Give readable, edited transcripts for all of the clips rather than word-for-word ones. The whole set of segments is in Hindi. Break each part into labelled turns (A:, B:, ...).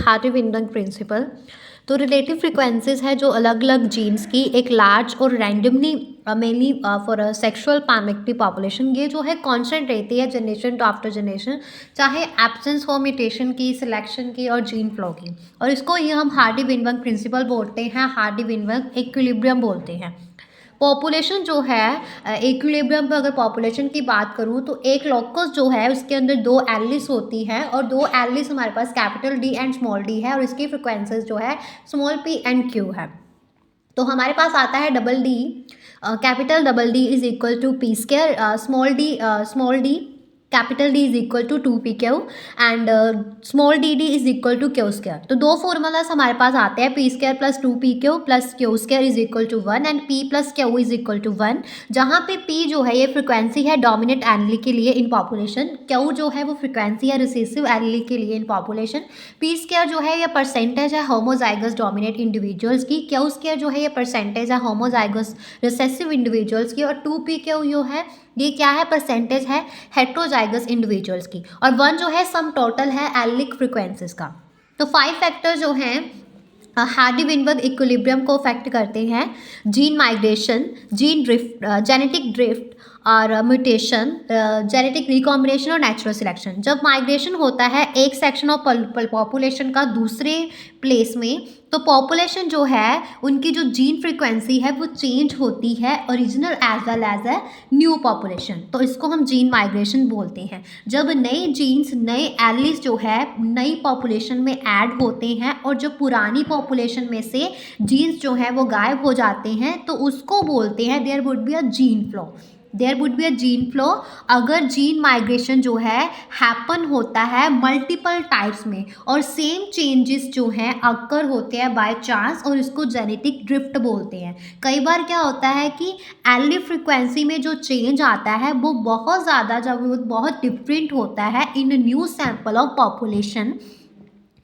A: Hardy Weinberg principle. तो रिलेटिव फ्रीक्वेंसीज है जो अलग अलग जीन्स की एक लार्ज और randomly mainly for a sexual पैरामीट्री पॉपुलेशन, ये जो है कांस्टेंट रहती है जनरेशन टू आफ्टर जनरेशन, चाहे एब्सेंस हो म्यूटेशन की, सिलेक्शन की और जीन फ्लो की। और इसको ये हम हार्डी विनबर्ग प्रिंसिपल बोलते हैं, हार्डी विनबर्ग इक्विलिब्रियम बोलते हैं। पॉपुलेशन जो है इक्विलिब्रियम पर अगर पॉपुलेशन की बात करूँ तो एक लोकस जो है उसके अंदर दो एलिस होती हैं और दो एलिस हमारे पास capital D and small D है और इसकी फ्रिक्वेंसीज जो है स्मॉल पी एंड क्यू है। तो हमारे पास आता है double D, capital double D is equal to P square, small D capital D is equal to 2pq and small D D is equal to Q square. तो दो फॉर्मूलाज हमारे पास आते हैं, P square plus 2pq plus Q square is equal to 1 and P plus Q is equal to 1, जहाँ पे पी जो है ये फ्रिक्वेंसी है डोमिनेंट एलिली के लिए इन पॉपुलेशन, क्यू जो है वो फ्रिक्वेंसी है रिसेसिव एलिली के लिए इन पॉपुलेशन, पी स्क्वायर जो है ये परसेंटेज है होमोजाइगस डोमिनेंट इंडिविजुअल्स की, क्यू स्क्वायर जो है ये परसेंटेज है होमोजाइगस रिसेसिव इंडिविजुअल्स की और 2pq जो है ये क्या है, परसेंटेज है हेट्रोजाइगस इंडिविजुअल्स की, और 1 जो है सम टोटल है एलिक फ्रिक्वेंसीज का। तो 5 फैक्टर जो हैं हार्डी विनबर्ग इक्विलिब्रियम को अफेक्ट करते हैं, gene migration, gene drift, genetic drift और म्यूटेशन, जेनेटिक रिकॉम्बिनेशन और नेचुरल सिलेक्शन। जब माइग्रेशन होता है एक सेक्शन ऑफ पॉपुलेशन का दूसरे प्लेस में, तो पॉपुलेशन जो है उनकी जो जीन फ्रीक्वेंसी है वो चेंज होती है original as well as a new population, तो इसको हम जीन माइग्रेशन बोलते हैं। जब नए जीन्स नए एलिस जो है नई पॉपुलेशन में ऐड होते हैं और जो पुरानी पॉपुलेशन में से जीन्स जो है वो गायब हो जाते हैं, तो उसको बोलते हैं there would be a gene flow, there would be a gene flow. अगर जीन माइग्रेशन जो है हैपन होता है मल्टीपल टाइप्स में और सेम चेंजेस जो हैं अक्कर होते हैं बाय चांस, और इसको जेनेटिक ड्रिफ्ट बोलते हैं। कई बार क्या होता है कि एलिल फ्रिक्वेंसी में जो चेंज आता है वो बहुत ज़्यादा, जब वो बहुत डिफरेंट होता है in new sample of population,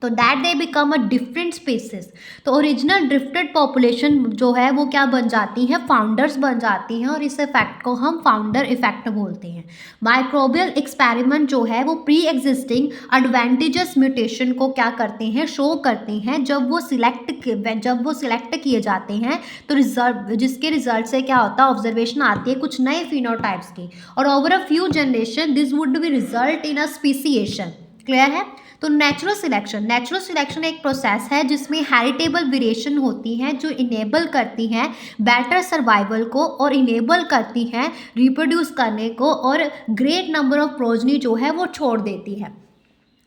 A: तो that they become a different species. तो ओरिजिनल ड्रिफ्टेड पॉपुलेशन जो है वो क्या बन जाती हैं, फाउंडर्स बन जाती हैं, और इस इफेक्ट को हम फाउंडर इफेक्ट बोलते हैं। माइक्रोबियल एक्सपेरिमेंट जो है वो प्री एग्जिस्टिंग एडवांटेजेस म्यूटेशन को क्या करते हैं, शो करते हैं। जब वो सिलेक्ट किए जाते हैं तो रिजल्ट, जिसके रिजल्ट से क्या होता है, ऑब्जर्वेशन आती है कुछ नए फिनोटाइप्स की, और over a few generation this would be result in a speciation. Clear है। तो नेचुरल सिलेक्शन एक प्रोसेस है जिसमें हेरिटेबल वेरिएशन होती हैं जो इनेबल करती हैं बेटर सर्वाइवल को और इनेबल करती हैं रिप्रोड्यूस करने को, और ग्रेट नंबर ऑफ प्रोजनी जो है वो छोड़ देती है।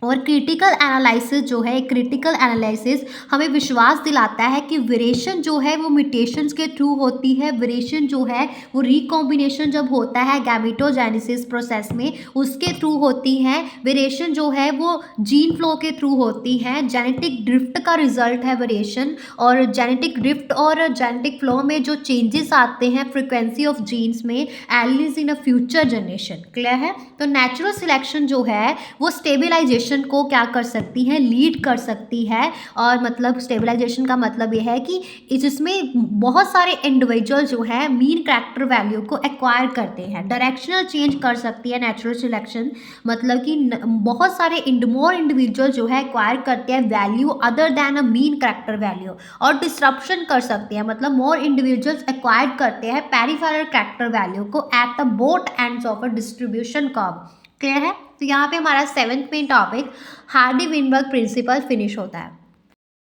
A: और क्रिटिकल एनालिसिस जो है, क्रिटिकल एनालिसिस हमें विश्वास दिलाता है कि वेरिएशन जो है वो म्यूटेशंस के थ्रू होती है, वेरिएशन जो है वो रिकॉम्बिनेशन जब होता है गैमेटोजेनेसिस प्रोसेस में उसके थ्रू होती है, वेरिएशन जो है वो जीन फ्लो के थ्रू होती है, जेनेटिक ड्रिफ्ट का रिजल्ट है वेरिएशन, और जेनेटिक ड्रिफ्ट और जेनेटिक फ्लो में जो चेंजेस आते हैं फ्रिक्वेंसी ऑफ जीन्स में alleles in a future generation. Clear है। तो नेचुरल सिलेक्शन जो है वो स्टेबिलाइजेशन को क्या कर सकती है, लीड कर सकती है, और मतलब स्टेबलाइजेशन का मतलब ये है कि इसमें बहुत सारे इंडिविजुअल जो है मीन कैरेक्टर वैल्यू को एक्वायर करते हैं, डायरेक्शनल चेंज कर सकती है नेचुरल सिलेक्शन, मतलब कि बहुत सारे मोर इंडिविजुअल जो है एक्वायर करते हैं value other than a mean character value, और डिसरप्शन कर सकते हैं, मतलब मोर इंडिविजुअल्स एक्वायर करते हैं पेरिफेरल कैरेक्टर वैल्यू को at the both ends of a distribution curve. Clear है। तो यहाँ पे हमारा 7th main topic Hardy Weinberg principal finish होता है।